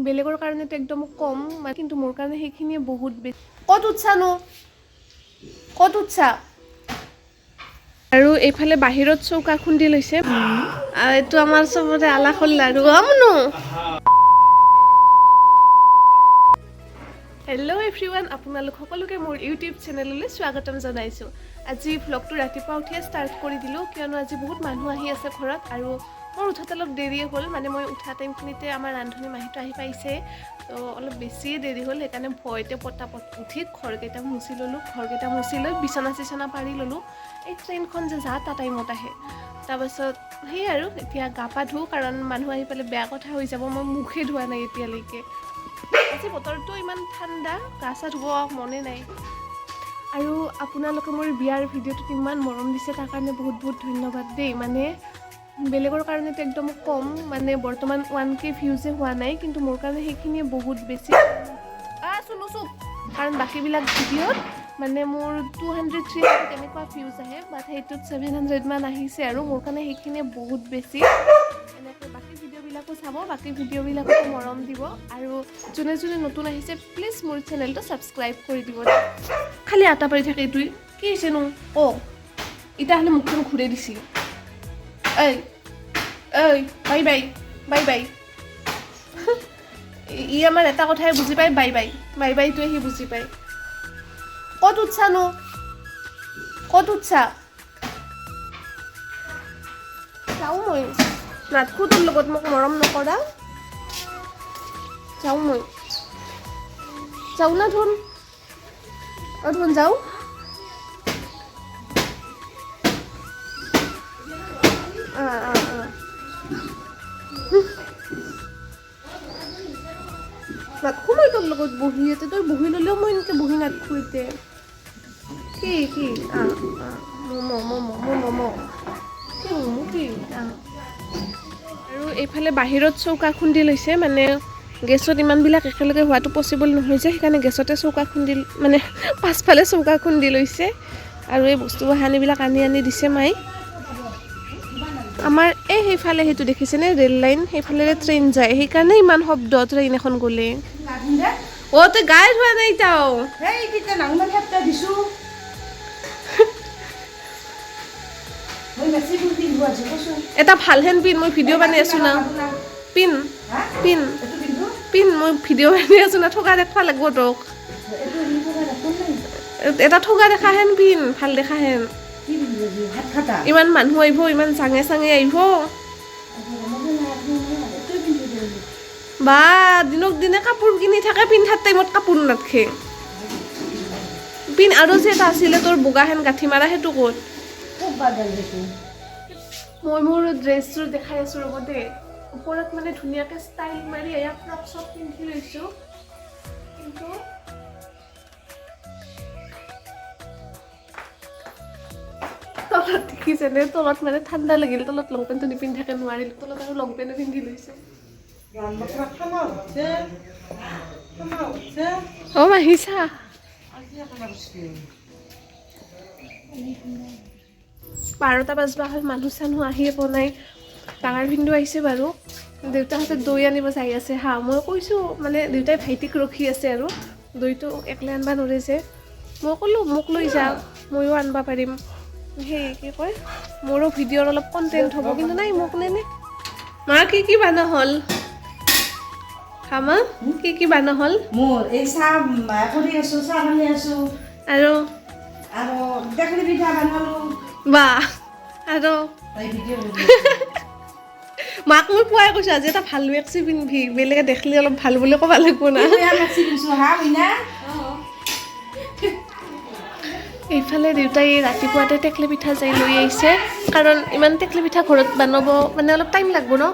বেলেগৰ কাৰণেতো একদম কম, কিন্তু মোৰ কাৰণে সেইখিনিয়ে বহুত বেছি। ক'ত উঠছানো? ক'ত উঠছা? আৰু এইফালে বাহিৰত চৌকা খুন্দি লৈছে। এইটো আমাৰ চবতে আলাসল লাৰু আমনো। হেল্ল' এভৰিৱান, আপোনালোক সকলোকে মোৰ ইউটিউব চেনেললৈ স্বাগতম জনাইছোঁ। আজি ভ্লগটো ৰাতিপুৱা উঠিয়ে ষ্টাৰ্ট কৰি দিলোঁ, কিয়নো আজি বহুত মানুহ আহি আছে ঘৰত আৰু মোৰ উঠাত অলপ দেৰিয়ে হ'ল। মানে মই উঠা টাইমখিনিতে আমাৰ ৰান্ধনী মাহীটো আহি পাইছে, তো অলপ বেছিয়ে দেৰি হ'ল। সেইকাৰণে ভয়তে পটাপট উঠি ঘৰকেইটা মুচি ল'লোঁ। ঘৰকেইটা মুচি লৈ বিচনা পাৰি ল'লোঁ। এই ট্ৰেইনখন যে যা তা টাইমত আহে, তাৰপাছত সেই আৰু এতিয়া গা পা ধুওঁ, কাৰণ মানুহ আহি পেলাই বেয়া কথা হৈ যাব। মই মুখে ধোৱা নাই এতিয়ালৈকে। আজি বতৰটো ইমান ঠাণ্ডা, গা চা ধুব মনে নাই। আৰু আপোনালোকে মোৰ বিয়াৰ ভিডিঅ'টোত ইমান মৰম দিছে, তাৰ কাৰণে বহুত বহুত ধন্যবাদ দেই। মানে বেলেগৰ কাৰণেতো একদম কম, মানে বৰ্তমান 1K ভিউজে হোৱা নাই, কিন্তু মোৰ কাৰণে সেইখিনিয়ে বহুত বেছি। কাৰণ বাকীবিলাক ভিডিঅ'ত মানে মোৰ 200-300 তেনেকুৱা ভিউজ আহে, বাট সেইটোত 700 মান আহিছে। আৰু মোৰ কাৰণে সেইখিনিয়ে বহুত বেছি। এনেকৈ বাকী ভিডিঅ'বিলাকো চাব, বাকী ভিডিঅ'বিলাকো মৰম দিব। আৰু যোনে যোনে নতুন আহিছে, প্লিজ মোৰ চেনেলটো ছাবস্ক্ৰাইব কৰি দিব। খালি আটা পাৰি থাকে এইটোৱে, কি হৈছেনো? এতিয়া হ'লে মুখখন ঘূৰাই দিছিল। ঐ বাই বাই বাই বাই। ই আমাৰ এটা কথাই বুজি পায়, বাই বাই বাই বাইটোৱে সি বুজি পায়। ক'ত উঠছানো? ক'ত উঠছা? যাওঁ মই, নাথকো তোৰ লগত, মোক মৰম নকৰা। যাওঁ মই, যাওঁ না ধোন, ধোন যাওঁ। নাথকো মই তোৰ লগত বহি, এতিয়া তই বহি ল'লেও মই এনেকৈ বহি নাথকো। এতিয়া কি কি ম'ম' কি আৰু এইফালে বাহিৰত চৌকা খুন্দি লৈছে। মানে গেছত ইমানবিলাক একেলগে হোৱাটো পচিবল নহয় যে, সেইকাৰণে গেছতে চৌকা খুন্দি, মানে পাছফালে চৌকা খুন্দি লৈছে। আৰু এই বস্তু বাহানিবিলাক আনি দিছে মায়ে। আমাৰ সেইফালে সেইটো দেখিছেনে, ৰেল লাইন, সেইফালেৰে ট্ৰেইন যায়, সেইকাৰণে ইমান শব্দ ট্ৰেইন এখন গ'লে। তই গাই ধোৱা নাই তাও। এটা ভালহেন পিন, মই ভিডিঅ' বনাই আছোঁ না। পিন মই ভিডিঅ' বনাই আছোঁ না, ঠগা দেখা লাগিব তোক। এটা ঠগা দেখা হেন পিন, ভাল দেখা হেন। ইমান মানুহ আহিব, ইমান চাঙে আহিব। বা দিনক দিনে কাপোৰ কিনি থাকে, পিন্ধাৰ টাইমত কাপোৰ নাথাকে। পিন আৰু যে এটা আছিলে তোৰ বগা হেন গাঁঠি মাৰা, সেইটো ক'ত? মই মোৰ ড্ৰেছযোৰ দেখাই আছোঁ ৰ'ব দেই। ওপৰত মানে ধুনীয়াকৈ ষ্টাইল মাৰি এয়া ফ্ৰক চব পিন্ধি লৈছোঁ, কিন্তু তলত দেখিছেনে, তলত মানে ঠাণ্ডা লাগিল, তলত লং পেণ্টটো নিপিন্ধাকৈ নোৱাৰিলোঁ, তলত আৰু লং পেণ্টো পিন্ধি লৈছোঁ। আহিছা 12টা বাজবা হ'ল, মানুহ চানুহ আহিয়ে পোৱা নাই। ডাঙৰ ভিনদেউ আহিছে বাৰু, দেউতাহঁতে দৈ আনিব যাই আছে হা। মই কৈছোঁ, মানে দেউতাই ভাইটিক ৰখি আছে আৰু দৈটো একলাই আনিব নোৱাৰে যে। মই ক'লোঁ মোক লৈ যাওঁ, ময়ো আনিব পাৰিম। সেই কি কয়, মোৰো ভিডিঅ'ৰ অলপ কণ্টেণ্ট হ'ব, কিন্তু নাই মোক নেনে। মা কি বানা হ'ল? কি বানা হ'ল? মোৰ এই চাহ কৰি আছোঁ, চাহ বনাই আছোঁ। আৰু টেকেলি পিঠা বনালোঁ। বা আৰু মাক মই পুৱাই কৈছোঁ, আজি এটা ভাল মেক্সি পিন্ধিবি, বেলেগে দেখিলে অলপ ভাল বুলি ক'ব লাগিব না। এইফালে দেউতাই ৰাতিপুৱাতে টেকেলি পিঠা যাই লৈ আহিছে, কাৰণ ইমান টেকেলি পিঠা ঘৰত বনাব মানে অলপ টাইম লাগিব ন।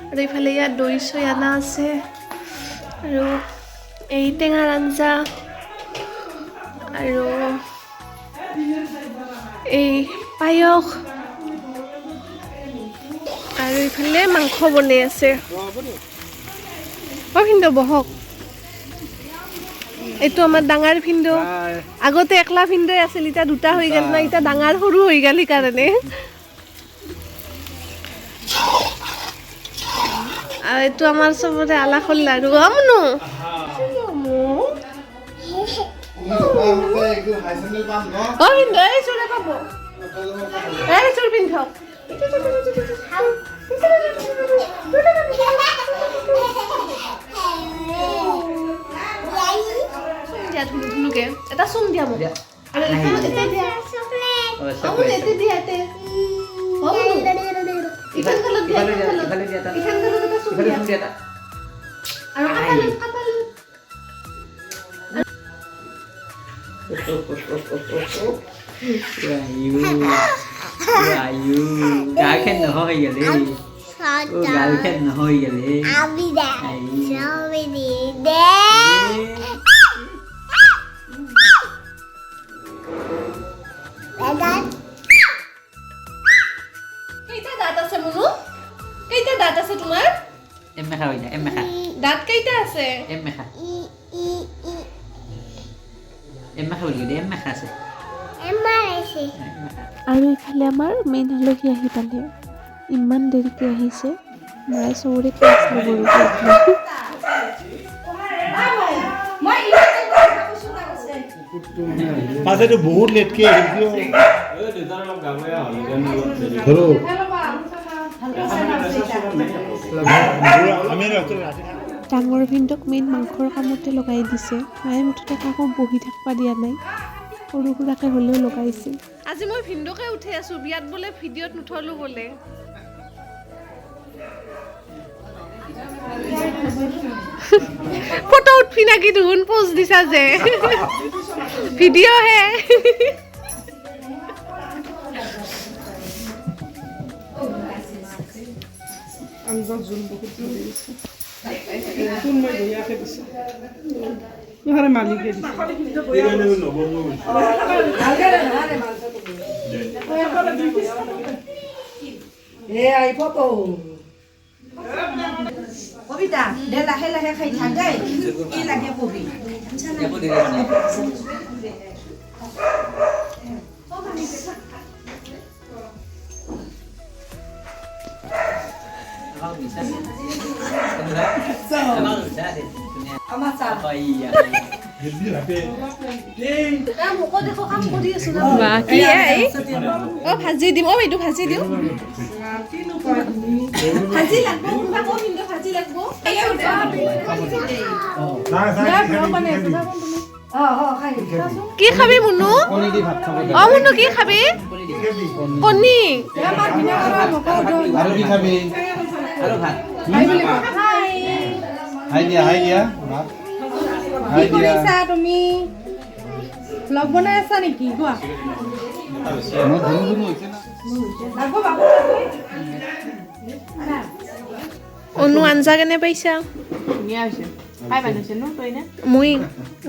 আৰু এইফালে ইয়াত দৈ চৈ অনা আছে, আৰু এই টেঙাৰ আঞ্জা, আৰু এই পায়স, আৰু এইফালে মাংস বনাই আছে। ভিনদেউ বহক, এইটো আমাৰ ডাঙৰ ভিনদেউ। আগতে একলা ভিনদেউ আছিল, এতিয়া দুটা হৈ গ'ল না, এতিয়া ডাঙৰ সৰু হৈ গ'ল সেইকাৰণে। আৰু এইটো আমাৰ চবৰে আলাসৰ লাৰু আমনো পিন্ধ এই চোৰে পাব এই চোৰ পিন্ধক দিয়া ধুনুকে এটা চুম দিয়া মোক আৰু এটা দিয়া এতে দিয়া এতে ইখান কালত দিয়া ইখান কালত এটা চুম দিয়া আৰু couple Rayu, gái khen là hơi vậy đi. Gái khen là hơi vậy đi. কেইটা দাঁত আছে মুনু কেইটা দাঁত আছে তোমাৰ Em mẹ khơi em mẹ khơi. দাঁত কেইটা আছে Em mẹ khơi. Em mẹ khơi gì em mẹ khơi. আৰু ইফালে আমাৰ মেইন আলহী আহি পালে ইমান দেৰিকৈ আহিছে মায়ে চবৰে ক্লাছ ল'ব পাছেতো বহুত লেটকে আহিল ধৰো ডাঙৰ ভিনদক মেইন মাংসৰ কামতে লগাই দিছে মায়ে মুঠতে কাকো বহি থাকিব দিয়া নাই সৰু সুৰাকৈ হ'লেও লগাইছে আজি মই ভিনদকে উঠি আছো বিয়াত বোলে ভিডিঅ'ত নুঠলো বোলে ফটো উঠবি নাকি দেখোন পোজ দিছা যে ভিডিঅ' হে মালিকে কবিতা দে লাহে লাহে খাই থাক দেই কি লাগে কবি আমার চা ভাজি দিম এইটো ভাজি দিওঁ ভাজি লাগব ভাজি লাগব কি খাবি মুনু মুনু কি খাবি কণী আৰু কি খাবি Halo Pak. হাই দিয়া ভাত হাই দিয়া তুমি ব্লগ বনাই আছা নেকি কোৱা মই ধুনু হৈছে না অনু আঞ্জা কেনে পাইছা মই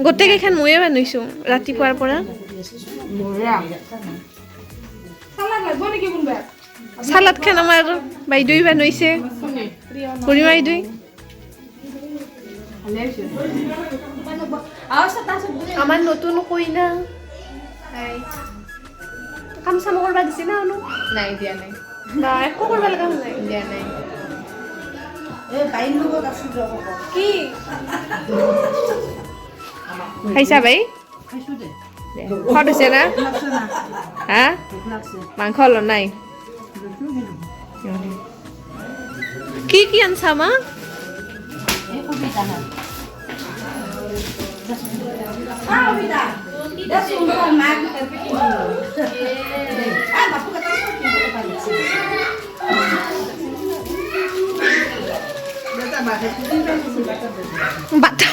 গোটেইকেইখন ময়ে বনাইছোঁ ৰাতিপুৱাৰ পৰা চালাডখন আমাৰ বাইদেৱে বনাইছে খুৰী বাইদেৱে আমাৰ নতুন কইনা কাম চাম কৰিব দিছে না অনু নাই দিয়া নাই একো কৰিব লগা নাই দিয়া নাই কি খাইছা বাই খোৱাত হৈছে না হা মাংস ল নাই কি আনছা মা বাটা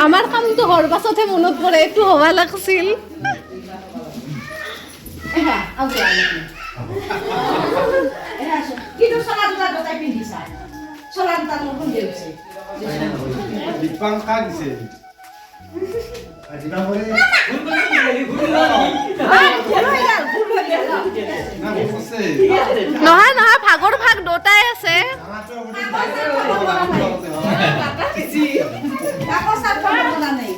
আমাৰ কামটো হোৱাৰ পাছতহে মনত পৰে এইটো হ'ব লাগিছিল দীপাং কা দিছে আজিনা পৰে নহয় ভাগৰ ভাগ দুটাই আছে কাকো চাপ বনা নাই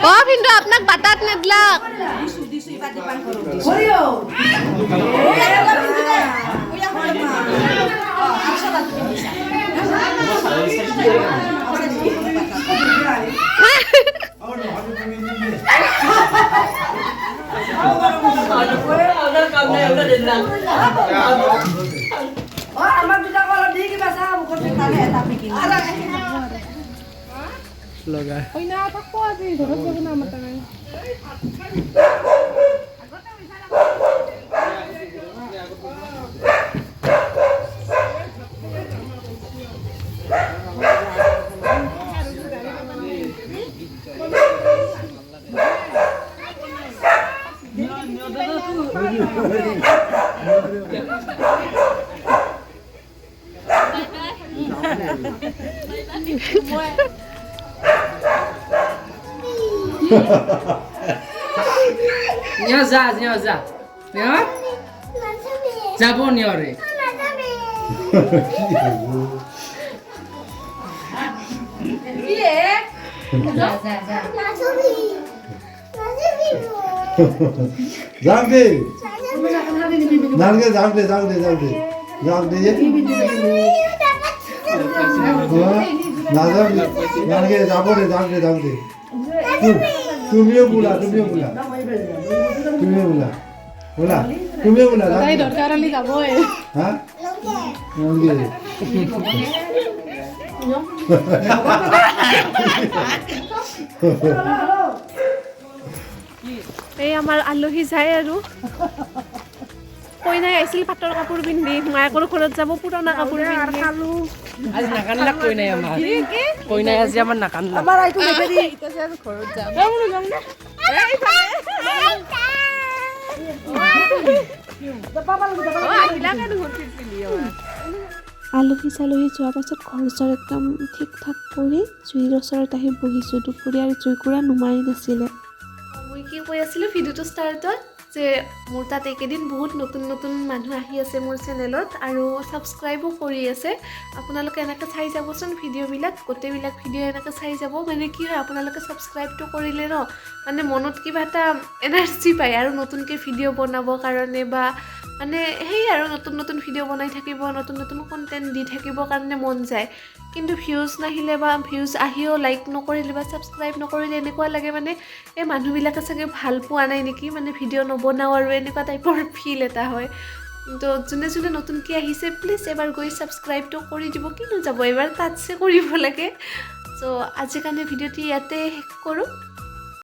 অ ভিনদেউ আপোনাক বাটাত নেদলাক দিছো দিছো ইবা দিপান কৰো হৰিও ওয়া হল মা আছলা তুমি দিছা আমার দুটা কল দি কি বাসা করতে খালে এটা পিকি লগা ওই না থাকো আজি ঘৰত যাব না মাতা নাই Nyoza. Ya? Japon yore. যাক দে নালকে যাক দে না যাক নালকে যাবো রে যাক দে তুমিও বলা তাই দরকার হলে যাব হ্যাঁ নালকে এই আমাৰ আলহী যায় আৰু কইনাই আহিছিল পাটৰ কাপোৰ পিন্ধি মায়েকৰ ঘৰত যাব পুৰণা কাপোৰ পিন্ধি আজি নাকানলাক কই নাই আমাৰ কই নাই আজি আমাৰ নাকানলাক আমাৰ আইতো দেখে দি ঘৰত যাম আলহী চালহী যোৱাৰ পাছত ঘৰ চৰ একদম ঠিক ঠাক কৰি জুইৰ ওচৰত আহি বহিছোঁ দুপৰীয়াৰ জুইকুৰা নুমাই নাছিলে মই কি কৈ আছিলোঁ ভিডিঅ'টো ষ্টাৰ্টত যে মোৰ তাত এইকেইদিন বহুত নতুন মানুহ আহি আছে মোৰ চেনেলত আৰু ছাবস্ক্ৰাইবো কৰি আছে আপোনালোকে এনেকৈ চাই যাবচোন ভিডিঅ'বিলাক গোটেইবিলাক ভিডিঅ' এনেকৈ চাই যাব মানে কি হয় আপোনালোকে ছাবস্ক্ৰাইবটো কৰিলে ন মানে মনত কিবা এটা এনাৰ্জি পায় আৰু নতুনকৈ ভিডিঅ' বনাবৰ কাৰণে বা মানে সেই আৰু নতুন ভিডিঅ' বনাই থাকিব নতুন কণ্টেণ্ট দি থাকিবৰ কাৰণে মন যায় কিন্তু ভিউজ নাহিলে বা ভিউজ আহিও লাইক নকৰিলে বা ছাবস্ক্ৰাইব নকৰিলে এনেকুৱা লাগে মানে এই মানুহবিলাকে চাগে ভাল পোৱা নাই নেকি মানে ভিডিঅ' নবনাওঁ আৰু এনেকুৱা টাইপৰ ফিল এটা হয় তো যোনে নতুনকৈ আহিছে প্লিজ এবাৰ গৈ ছাবস্ক্ৰাইবটো কৰি দিব কিনো যাব এবাৰ টাচে কৰিব লাগে চ' আজিৰ কাৰণে ভিডিঅ'টি ইয়াতে শেষ কৰোঁ